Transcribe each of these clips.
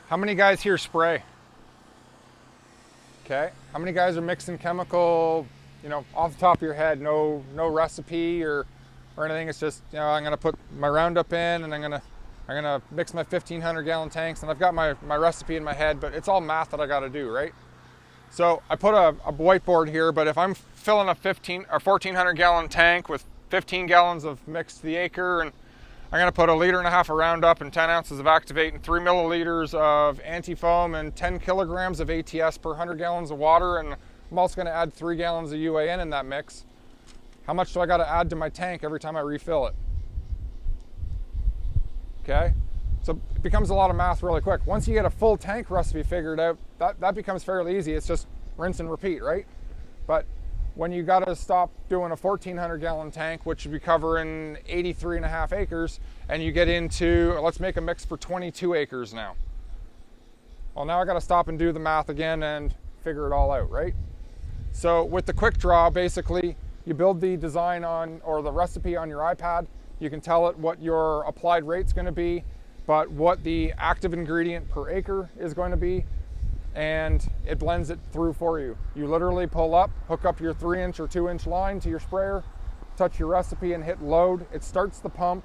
How many guys here spray? Okay. How many guys are mixing chemical, off the top of your head, no recipe or anything? It's just, I'm gonna put my Roundup in and I'm gonna mix my 1,500 gallon tanks, and I've got my recipe in my head, but it's all math that I gotta do, right? So I put a whiteboard here, but if I'm filling a 1,400 gallon tank with 15 gallons of mix to the acre, and I'm gonna put 1.5 liters of Roundup and 10 ounces of Activate and 3 milliliters of anti-foam and 10 kilograms of ATS per 100 gallons of water, and I'm also gonna add 3 gallons of UAN in that mix. How much do I gotta add to my tank every time I refill it? Okay, so it becomes a lot of math really quick. Once you get a full tank recipe figured out, that becomes fairly easy. It's just rinse and repeat, right? But when you got to stop doing a 1,400 gallon tank, which would be covering 83.5 acres, and you get into, let's make a mix for 22 acres now. Well, now I got to stop and do the math again and figure it all out, right? So with the Quick Draw, basically, you build the design on, or the recipe on your iPad. You can tell it what your applied rate's going to be, but what the active ingredient per acre is going to be, and it blends it through for you. You literally pull up, hook up your 3-inch or 2-inch line to your sprayer, touch your recipe and hit load. It starts the pump,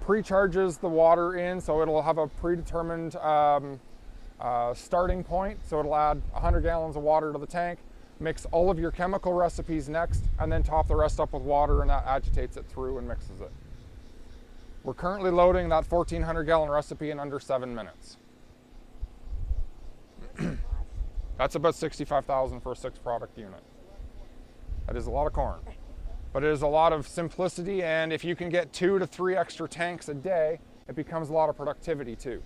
pre-charges the water in, so it'll have a predetermined starting point. So it'll add 100 gallons of water to the tank, mix all of your chemical recipes next, and then top the rest up with water, and that agitates it through and mixes it. We're currently loading that 1,400 gallon recipe in under 7 minutes. That's about $65,000 for a 6-product unit. That is a lot of corn, but it is a lot of simplicity, and if you can get 2 to 3 extra tanks a day, it becomes a lot of productivity too,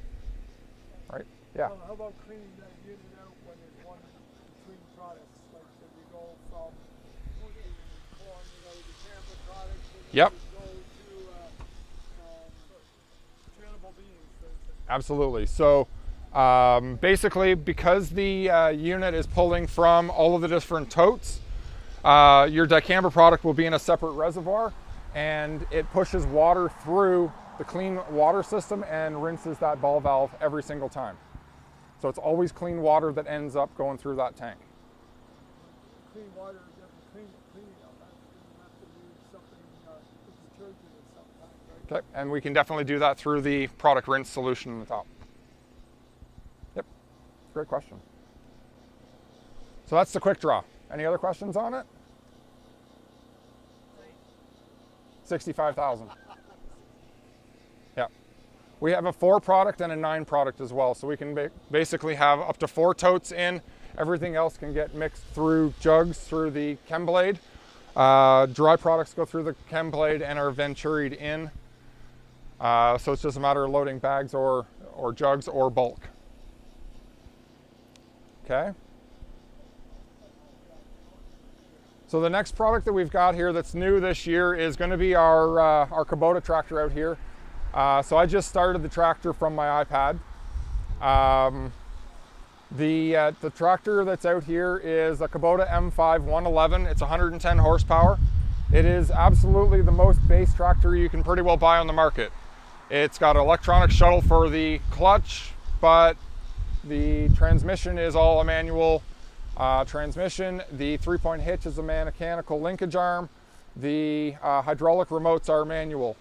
right? Yeah. How about cleaning that unit out when there's one between products? Like, so you go from corn, the Canada products, and Yep. you go to trainable beans, for instance. Absolutely. So basically, because the unit is pulling from all of the different totes, your dicamba product will be in a separate reservoir, and it pushes water through the clean water system and rinses that ball valve every single time. So it's always clean water that ends up going through that tank. Clean water doesn't clean it up. You have to use something, detergent or something, right? Okay, and we can definitely do that through the product rinse solution on the top. Yep, great question. So that's the Quick Draw. Any other questions on it? 65,000. Yeah. We have a 4-product and a 9-product as well, so we can basically have up to 4 totes in. Everything else can get mixed through jugs through the ChemBlade. Dry products go through the ChemBlade and are venturied in. So it's just a matter of loading bags or jugs or bulk. Okay. So the next product that we've got here that's new this year is going to be our Kubota tractor out here. So I just started the tractor from my iPad. The tractor that's out here is a Kubota M5 111. It's 110 horsepower. It is absolutely the most base tractor you can pretty well buy on the market. It's got an electronic shuttle for the clutch, but the transmission is all a manual transmission. The 3-point hitch is a mechanical linkage arm. The hydraulic remotes are manual.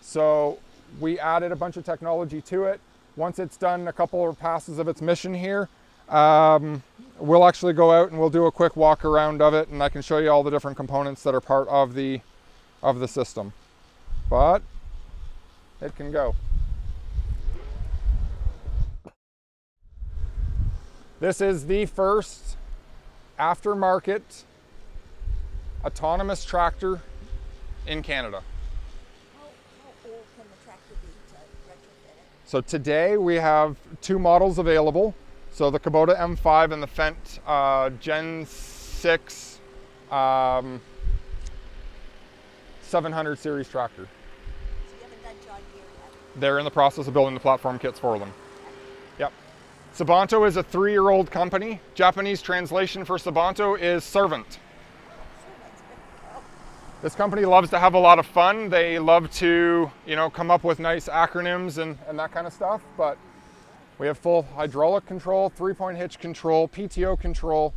So we added a bunch of technology to it. Once it's done a couple of passes of its mission here, we'll actually go out and we'll do a quick walk around of it, and I can show you all the different components that are part of the system. But it can go. This is the first aftermarket autonomous tractor in Canada. How old can the tractor be to retrofit it? So today we have 2 models available. So the Kubota M5 and the Fendt Gen 6 700 series tractor. So you haven't done John Deere yet? They're in the process of building the platform kits for them. Yep. Sabanto is a 3-year-old company. Japanese translation for Sabanto is servant. This company loves to have a lot of fun. They love to, come up with nice acronyms and that kind of stuff, but We have full hydraulic control, 3-point hitch control, PTO control.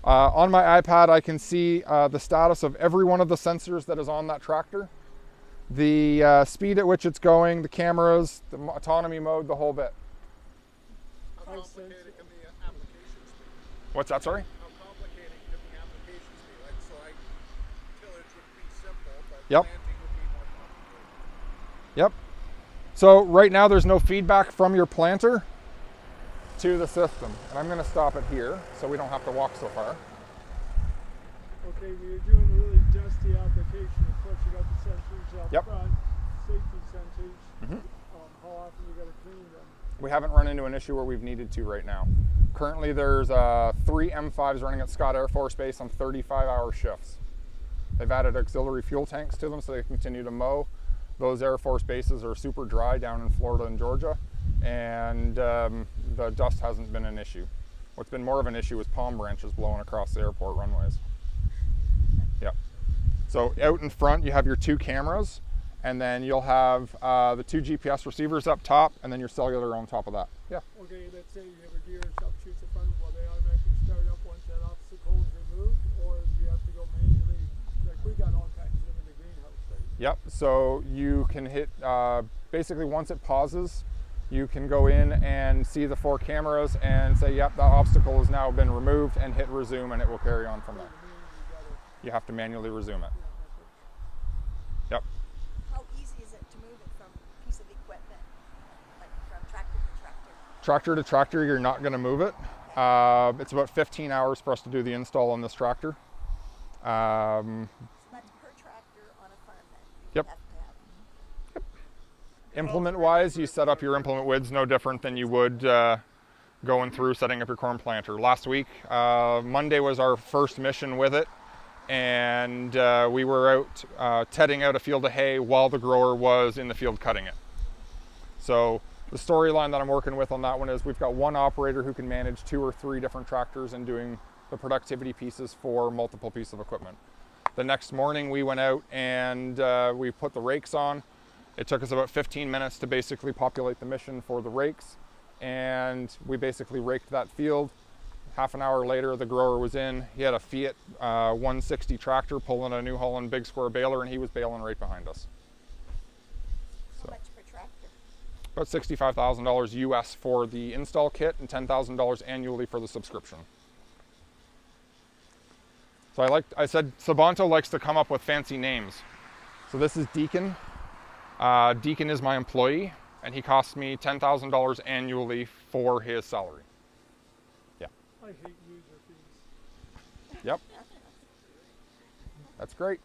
On my iPad, I can see the status of every one of the sensors that is on that tractor, the speed at which it's going, the cameras, the autonomy mode, the whole bit. How complicated can the applications be? What's that, sorry? How complicated can the applications be? Like, so tillage would be simple, but Yep. planting would be more complicated. Yep. So right now there's no feedback from your planter to the system. And I'm going to stop it here so we don't have to walk so far. Okay, we are doing a really dusty application. Of course, you got the sensors up Yep. front, safety sensors. Mhm. How often you got to clean them? We haven't run into an issue where we've needed to right now. Currently there's 3 M5s running at Scott Air Force Base on 35-hour shifts. They've added auxiliary fuel tanks to them so they continue to mow. Those Air Force bases are super dry down in Florida and Georgia, and the dust hasn't been an issue. What's been more of an issue is palm branches blowing across the airport runways. Yep. So out in front you have your 2 cameras, and then you'll have the 2 GPS receivers up top, and then your cellular on top of that. Yeah. Okay, let's say you have a deer or something shoots in front of them. Will they automatically start up once that obstacle is removed, or do you have to go manually? Like, we got all kinds of them in the greenhouse, right? Yep, so you can hit, basically once it pauses, you can go in and see the 4 cameras and say, yep, that obstacle has now been removed, and hit resume, and it will carry on from there. You have to manually resume it. Yep. How easy is it to move it from a piece of equipment, like from tractor to tractor? Tractor to tractor, you're not gonna move it. It's about 15 hours for us to do the install on this tractor. So that's per tractor on a farm then? Yep. You have to have. Implement wise, you set up your implement widths no different than you would going through setting up your corn planter. Last week, Monday was our first mission with it, and we were out tedding out a field of hay while the grower was in the field cutting it. So the storyline that I'm working with on that one is we've got one operator who can manage 2 or 3 different tractors and doing the productivity pieces for multiple pieces of equipment. The next morning we went out and we put the rakes on. It took us about 15 minutes to basically populate the mission for the rakes, and we basically raked that field. Half an hour later, the grower was in. He had a Fiat 160 tractor pulling a New Holland big square baler, and he was baling right behind us. How much per tractor? About $65,000 US for the install kit and $10,000 annually for the subscription. So I said Sabanto likes to come up with fancy names. So this is Deacon. Deacon is my employee, and he costs me $10,000 annually for his salary. Yeah. I hate user fees. Yep. That's great.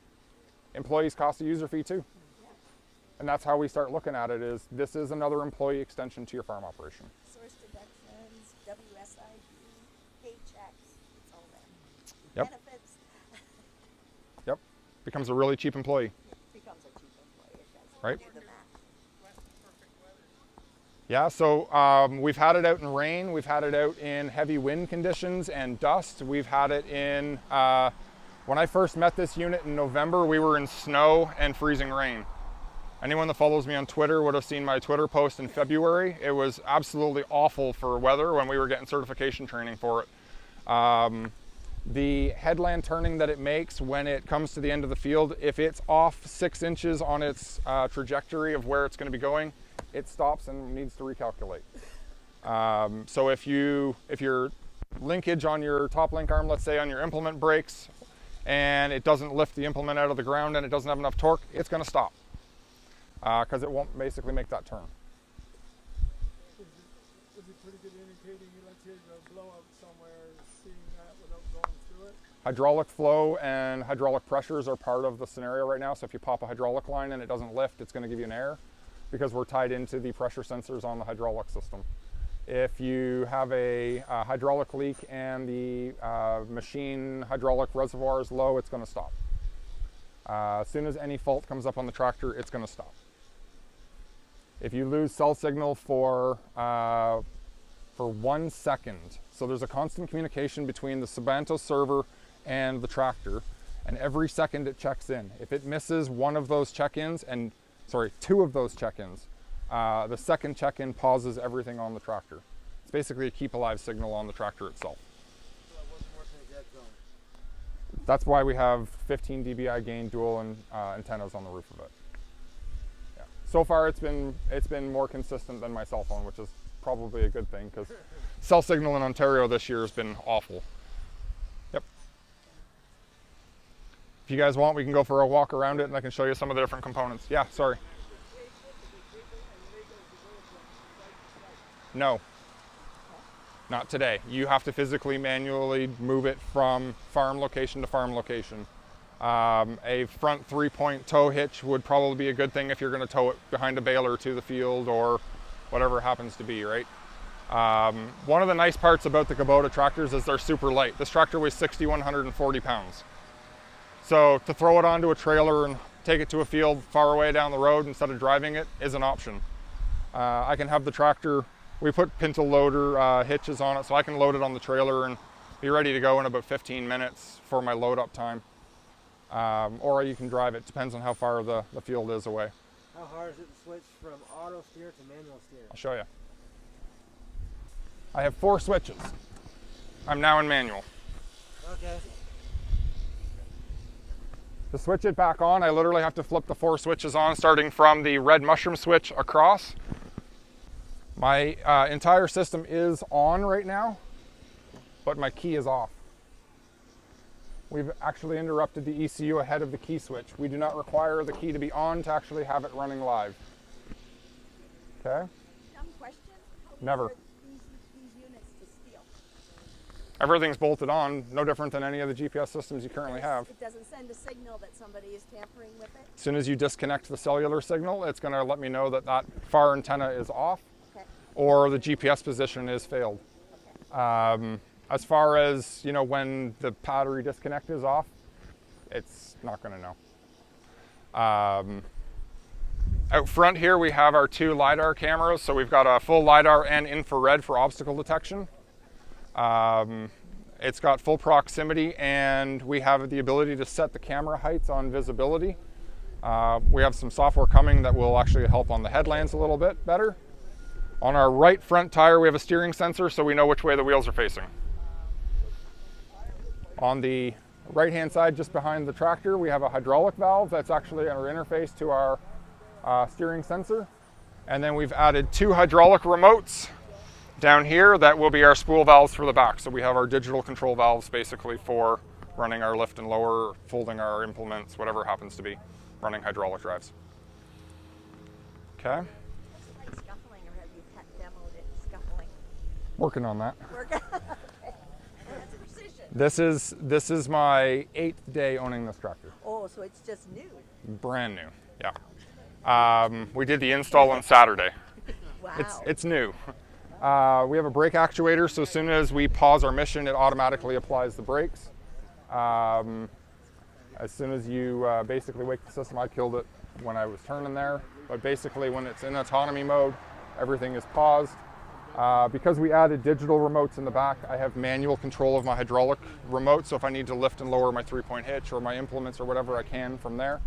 Employees cost a user fee too. And that's how we start looking at it, is this is another employee extension to your farm operation. Source deductions, WSIB, paychecks, it's all there. Yep. Benefits. Yep. Becomes a really cheap employee. It becomes a cheap employee, it does. Right. Do the math. Yeah, so we've had it out in rain, we've had it out in heavy wind conditions and dust. We've had it in, when I first met this unit in November, we were in snow and freezing rain. Anyone that follows me on Twitter would have seen my Twitter post in February. It was absolutely awful for weather when we were getting certification training for it. The headland turning that it makes when it comes to the end of the field, if it's off 6 inches on its trajectory of where it's going to be going, it stops and needs to recalculate. So if your linkage on your top link arm, let's say on your implement breaks, and it doesn't lift the implement out of the ground and it doesn't have enough torque, it's going to stop because it won't basically make that turn. Is it pretty good indicating, let's say, the blowout somewhere, seeing that without going through it? Hydraulic flow and hydraulic pressures are part of the scenario right now. So if you pop a hydraulic line and it doesn't lift, it's going to give you an error because we're tied into the pressure sensors on the hydraulic system. If you have a hydraulic leak and the machine hydraulic reservoir is low, it's going to stop. As soon as any fault comes up on the tractor, it's going to stop. If you lose cell signal for 1 second, so there's a constant communication between the Sabanto server and the tractor, and every second it checks in. If it misses one of those check-ins, two of those check-ins, the second check-in pauses everything on the tractor. basically a keep alive signal on the tractor itself. So it wasn't working in dead zone. That's why we have 15 dBi gain dual antennas on the roof of it. Yeah. So far, it's been more consistent than my cell phone, which is probably a good thing because cell signal in Ontario this year has been awful. Yep. If you guys want, we can go for a walk around it, and I can show you some of the different components. Yeah. Sorry. No. Not today. You have to physically, manually move it from farm location to farm location. A front 3-point tow hitch would probably be a good thing if you're going to tow it behind a baler to the field or whatever it happens to be, right? One of the nice parts about the Kubota tractors is they're super light. This tractor weighs 6,140 pounds. So to throw it onto a trailer and take it to a field far away down the road instead of driving it is an option. I can have the tractor, we put pintle loader hitches on it, so I can load it on the trailer and be ready to go in about 15 minutes for my load up time. Or you can drive it, depends on how far the field is away. How hard is it to switch from auto steer to manual steer? I'll show you. I have 4 switches. I'm now in manual. Okay. To switch it back on, I literally have to flip the 4 switches on, starting from the red mushroom switch across. My entire system is on right now, but my key is off. We've actually interrupted the ECU ahead of the key switch. We do not require the key to be on to actually have it running live. Okay? Dumb question. How easy Never. are these units to steal? Everything's bolted on, no different than any of the GPS systems you currently have. It doesn't send a signal that somebody is tampering with it. As soon as you disconnect the cellular signal, it's going to let me know that that far antenna is off, Okay. or the GPS position is failed. Okay. As far as, you know, when the battery disconnect is off, it's not going to know. Out front here, we have our 2 LiDAR cameras. So we've got a full LiDAR and infrared for obstacle detection. It's got full proximity, and we have the ability to set the camera heights on visibility. We have some software coming that will actually help on the headlands a little bit better. On our right front tire, we have a steering sensor, so we know which way the wheels are facing. On the right-hand side, just behind the tractor, we have a hydraulic valve that's actually our interface to our steering sensor. And then we've added 2 hydraulic remotes down here that will be our spool valves for the back. So we have our digital control valves basically for running our lift and lower, folding our implements, whatever it happens to be, running hydraulic drives. Okay, What's it like scuffling, or have you demoed it scuffling? working on that. Work. Okay. That's precision. This is my 8th day owning this tractor. Oh, so it's just new. Brand new, yeah. We did the install on Saturday. Wow. It's new. We have a brake actuator, so as soon as we pause our mission, it automatically applies the brakes. As soon as you basically wake the system, I killed it when I was turning there. But basically, when it's in autonomy mode, everything is paused. Because we added digital remotes in the back, I have manual control of my hydraulic remote. So if I need to lift and lower my 3-point hitch or my implements or whatever, I can from there.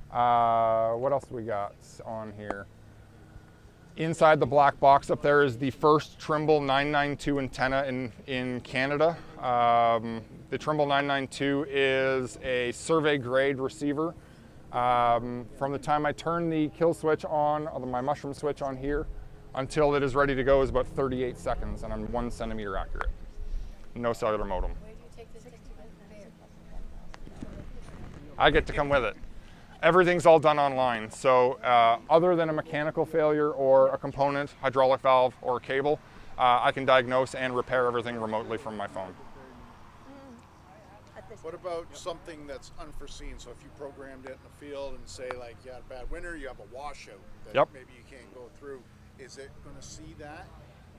What else we got on here? Inside the black box up there is the first Trimble 992 antenna in Canada. The Trimble 992 is a survey grade receiver. From the time I turn the kill switch on, or my mushroom switch on here, until it is ready to go is about 38 seconds, and I'm 1 centimeter accurate. No cellular modem. Where do you take this to fair? I get to come with it. Everything's all done online. So other than a mechanical failure or a component, hydraulic valve or cable, I can diagnose and repair everything remotely from my phone. At this What about something that's unforeseen? So if you programmed it in the field and say like you had a bad winter, you have a washout that Yep. maybe you can't go through, is it going to see that?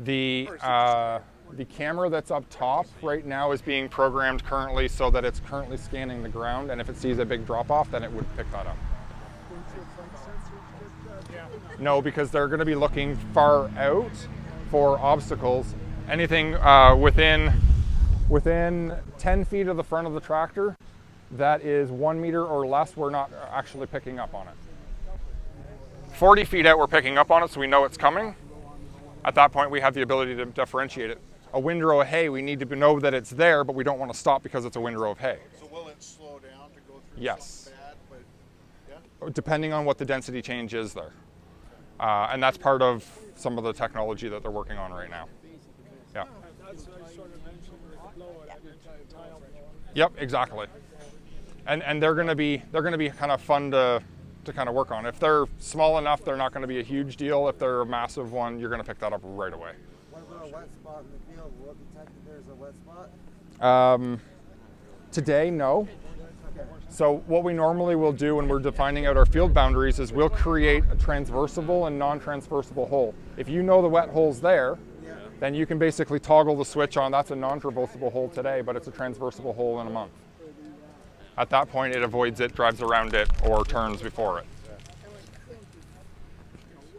The camera that's up top right now is being programmed currently so that it's currently scanning the ground, and if it sees a big drop off, then it would pick that up. No, because they're going to be looking far out for obstacles. Anything within 10 feet of the front of the tractor that is 1 meter or less, we're not actually picking up on it. 40 feet out, we're picking up on it, so we know it's coming. At that point, we have the ability to differentiate it. A windrow of hay, we need to know that it's there, but we don't want to stop because it's a windrow of hay. So will it slow down to go through Yes. something bad? But yeah. Depending on what the density change is there. And that's part of some of the technology that they're working on right now. Yeah. That's what I sort of mentioned with the blower, that tile blower. Yep, exactly. And they're going to be kind of fun to kind of work on. If they're small enough, they're not going to be a huge deal. If they're a massive one, you're going to pick that up right away. What about a wet spot in the field? Will it detect if there's a wet spot? Today, no. So what we normally will do when we're defining out our field boundaries is we'll create a transversible and non-transversible hole. If you know the wet hole's there, then you can basically toggle the switch on. That's a non-traversable hole today, but it's a transversible hole in a month. At that point, it avoids it, drives around it, or turns before it.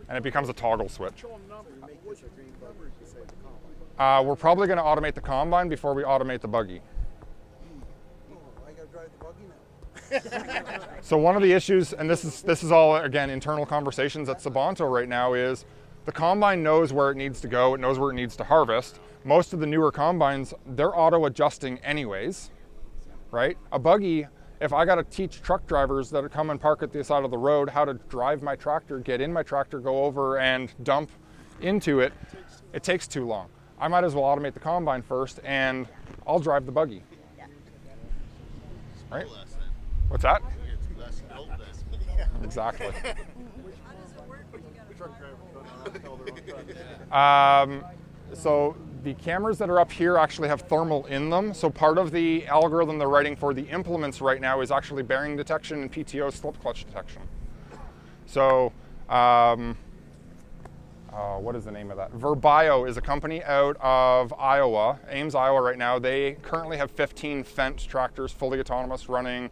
And it becomes a toggle switch. We're probably going to automate the combine before we automate the buggy. I gotta drive the buggy now. So one of the issues, and this is all, again, internal conversations at Sabanto right now, is the combine knows where it needs to go, it knows where it needs to harvest. Most of the newer combines, they're auto-adjusting anyways, right? A buggy, if I gotta teach truck drivers that come and park at the side of the road how to drive my tractor, get in my tractor, go over and dump into it, it takes too long. I might as well automate the combine first and I'll drive the buggy. Right? What's that? Exactly. So the cameras that are up here actually have thermal in them. So part of the algorithm they're writing for the implements right now is actually bearing detection and PTO slip clutch detection. So what is the name of that? Verbio is a company out of Iowa, Ames, Iowa right now. They currently have 15 Fendt tractors, fully autonomous, running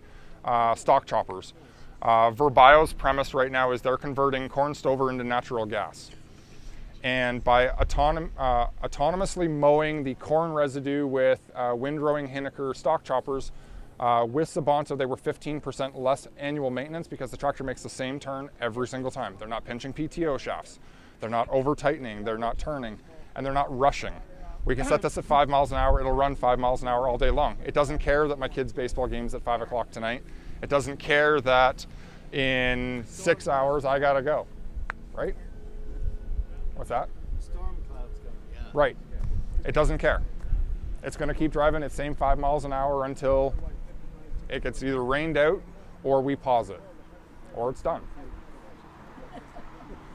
stock choppers. Verbio's premise right now is they're converting corn stover into natural gas. And by autonomously mowing the corn residue with windrowing Hinneker stock choppers, with Sabanto, they were 15% less annual maintenance because the tractor makes the same turn every single time. They're not pinching PTO shafts. They're not over tightening. They're not turning, and they're not rushing. We can set this at 5 miles an hour. It'll run 5 miles an hour all day long. It doesn't care that my kid's baseball game's at 5 o'clock tonight. It doesn't care that in 6 hours I gotta go, right? What's that? Storm clouds coming. Right. It doesn't care. It's going to keep driving its same 5 miles an hour until it gets either rained out or we pause it or it's done.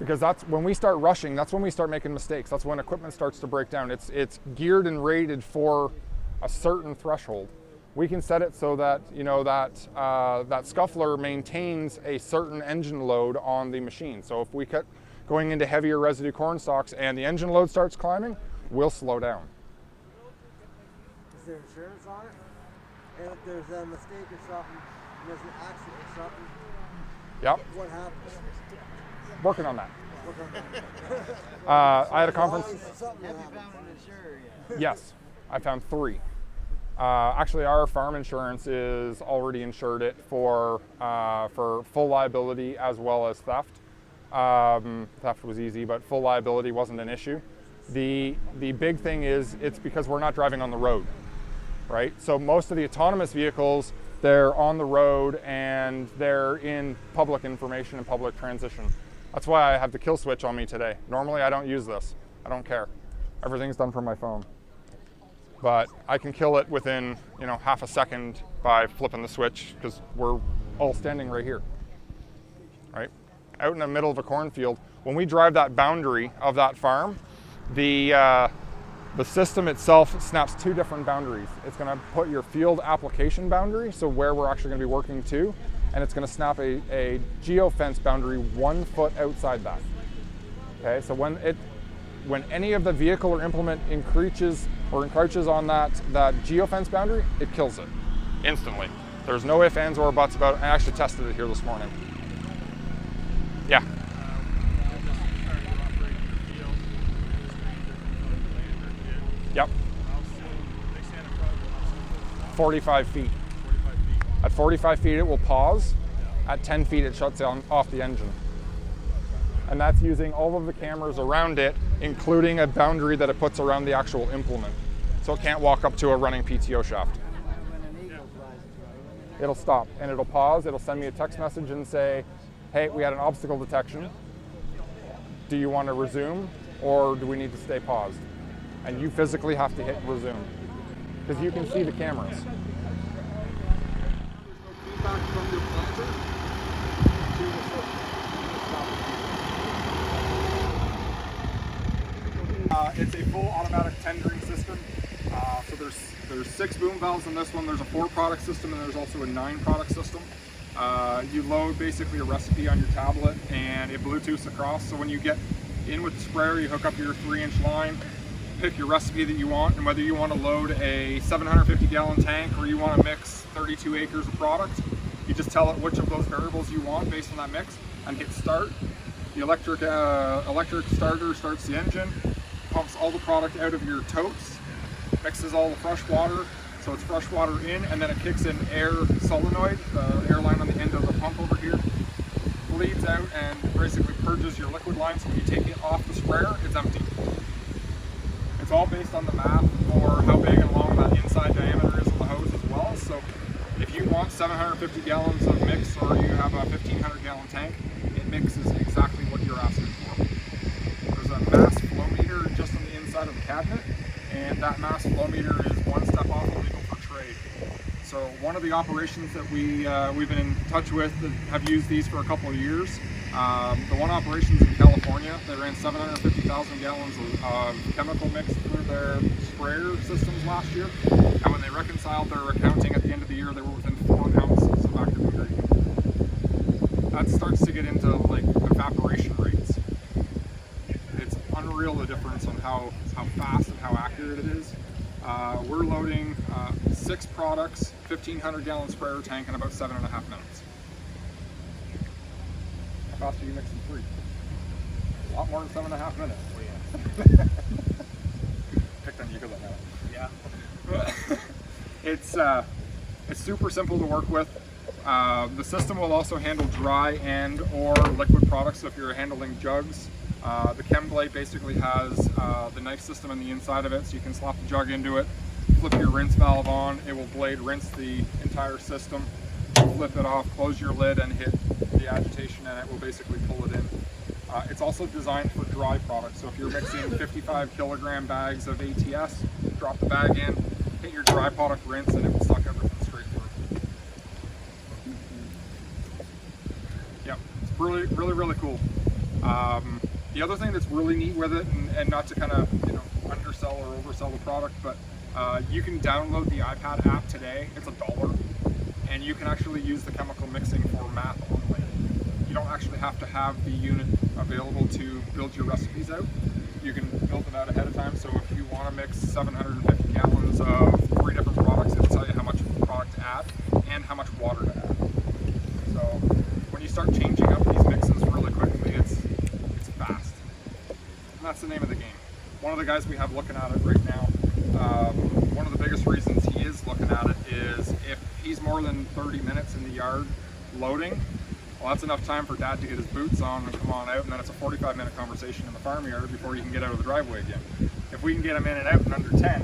Because that's when we start rushing, that's when we start making mistakes. That's when equipment starts to break down. It's geared and rated for a certain threshold. We can set it so that, you know, that scuffler maintains a certain engine load on the machine. So if we cut going into heavier residue corn stalks and the engine load starts climbing, we'll slow down. Is there insurance on it? And if there's a mistake or something, there's an accident or something, Yep, what happens? working on that. What happens? I had a conference. Something will happen. Yes, I found 3. Actually, our farm insurance is already insured it for full liability as well as theft. Theft was easy, but full liability wasn't an issue. The big thing is it's because we're not driving on the road, right? So most of the autonomous vehicles, they're on the road and they're in public information and public transition. That's why I have the kill switch on me today. Normally I don't use this. I don't care. Everything's done from my phone. But I can kill it within, you know, half a second by flipping the switch because we're all standing right here, right? Out in the middle of a cornfield. When we drive that boundary of that farm, the system itself snaps 2 different boundaries. It's going to put your field application boundary, so where we're actually going to be working to, and it's going to snap a geofence boundary 1 foot outside that. Okay, so when any of the vehicle or implement encroaches on that geofence boundary, it kills it instantly. There's no ifs, ands, or buts about it. I actually tested it here this morning. Yeah. 45 feet. At 45 feet, it will pause. At 10 feet, it shuts off the engine. And that's using all of the cameras around it including a boundary that it puts around the actual implement. So it can't walk up to a running PTO shaft. When an eagle flies through, It'll stop and it'll pause. It'll send me a text message and say, hey, we had an obstacle detection. Do you want to resume or do we need to stay paused? And you physically have to hit resume because you can see the cameras. There's no feedback from your planter to the system. It's a full automatic tendering system. So there's 6 boom valves in this one. There's a 4-product system and there's also a 9-product system. You load basically a recipe on your tablet and it Bluetooths across. So when you get in with the sprayer, you hook up your 3-inch line, pick your recipe that you want, and whether you want to load a 750-gallon tank or you want to mix 32 acres of product, you just tell it which of those variables you want based on that mix and hit start. The electric starter starts the engine, pumps all the product out of your totes, mixes all the fresh water, so it's fresh water in, and then it kicks in air solenoid, the air line on the end of the pump over here, bleeds out and basically purges your liquid line, so when you take it off the sprayer, it's empty. It's all based on the math for how big and long that inside diameter is of the hose as well, so if you want 750 gallons of mix or you have a 1,500-gallon tank, it mixes exactly what you're asking for. There's a mass flow meter just on the inside of the cabinet, and that mass flow meter is one step off illegal for trade. So one of the operations that we've been in touch with that have used these for a couple of years, the one operation's in California. They ran 750,000 gallons of chemical mix through their sprayer systems last year, and when they reconciled their accounting at the end of the year, they were within 4 ounces of active ingredient. That starts to get into like evaporation rates. It's unreal the difference on how fast and how accurate it is. We're loading 6 products, 1,500-gallon sprayer tank in about 7.5 minutes. How fast are you mixing 3? A lot more than 7.5 minutes. Oh yeah. Picked on you because I know. Yeah. It's super simple to work with. The system will also handle dry and or liquid products. So if you're handling jugs, the ChemBlade basically has the knife system on the inside of it, so you can slap the jug into it, flip your rinse valve on, it will blade rinse the entire system, flip it off, close your lid and hit the agitation and it will basically pull it in. It's also designed for dry products, so if you're mixing 55-kilogram bags of ATS, drop the bag in, hit your dry product rinse and it will suck everything straight through. Yep, it's really cool. The other thing that's really neat with it, and not to kind of undersell or oversell the product, but you can download the iPad app today. It's $1, and you can actually use the chemical mixing for math only. You don't actually have to have the unit available to build your recipes out. You can build them out ahead of time. So if you want to mix 750 gallons of 3 different products, it'll tell you how much product to add and how much water to add. So when you start changing up these mixes really quickly, it's fast. And that's the name of the game. One of the guys we have looking at it right now, one of the biggest reasons he is looking at it is if he's more than 30 minutes in the yard loading, well, that's enough time for Dad to get his boots on and come on out, and then it's a 45-minute conversation in the farmyard before he can get out of the driveway again. If we can get him in and out in under 10,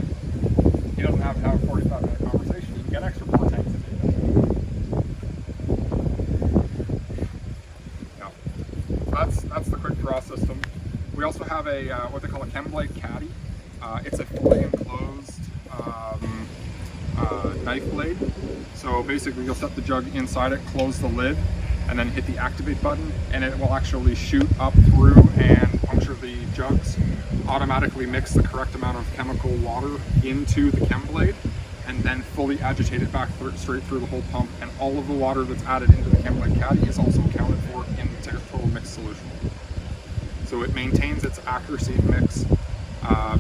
he doesn't have to have a 45-minute conversation. He can get extra 4 tanks a day. Yeah. That's the quick draw system. We also have a what they call a ChemBlade Caddy. It's a fully enclosed knife blade. So basically you'll set the jug inside it, close the lid, and then hit the activate button, and it will actually shoot up through and puncture the jugs, automatically mix the correct amount of chemical water into the ChemBlade, and then fully agitate it back straight through the whole pump, and all of the water that's added into the ChemBlade Caddy is also accounted for in the total mix solution. So it maintains its accuracy of mix.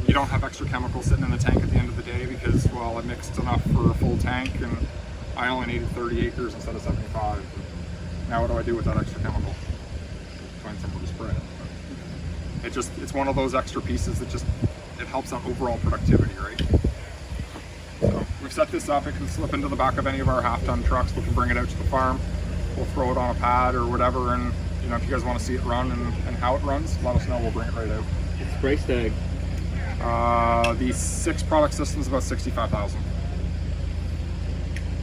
You don't have extra chemicals sitting in the tank at the end of the day because, well, I mixed enough for a full tank and I only needed 30 acres instead of 75. Now what do I do with that extra chemical? Find somewhere to spray it. It's one of those extra pieces that it helps on overall productivity, right? So we've set this up. It can slip into the back of any of our half-ton trucks. We can bring it out to the farm. We'll throw it on a pad or whatever, and if you guys want to see it run and how it runs, let us know. We'll bring it right out. price tag? The 6 product system is about 65,000.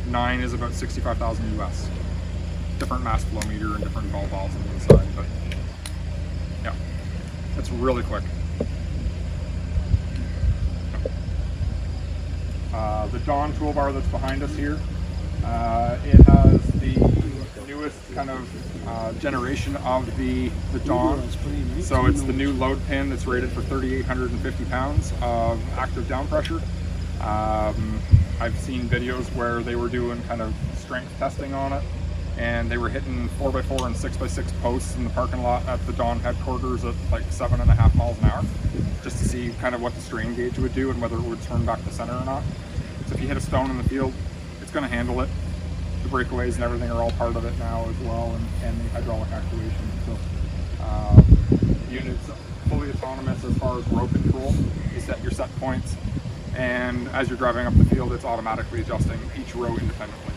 9 is about 65,000 US. Different mass flow meter and different ball valves on the inside, but yeah, it's really quick. The Dawn toolbar that's behind us here, it has the newest kind of generation of the Dawn. So it's the new load pin that's rated for 3,850 pounds of active down pressure. I've seen videos where they were doing kind of strength testing on it, and they were hitting 4x4 and 6x6 posts in the parking lot at the Dawn headquarters at like 7.5 miles an hour, just to see kind of what the strain gauge would do and whether it would turn back to center or not. So if you hit a stone in the field, it's going to handle it. The breakaways and everything are all part of it now as well, and the hydraulic actuation. So unit's fully autonomous as far as row control. You set your set points, and as you're driving up the field, it's automatically adjusting each row independently.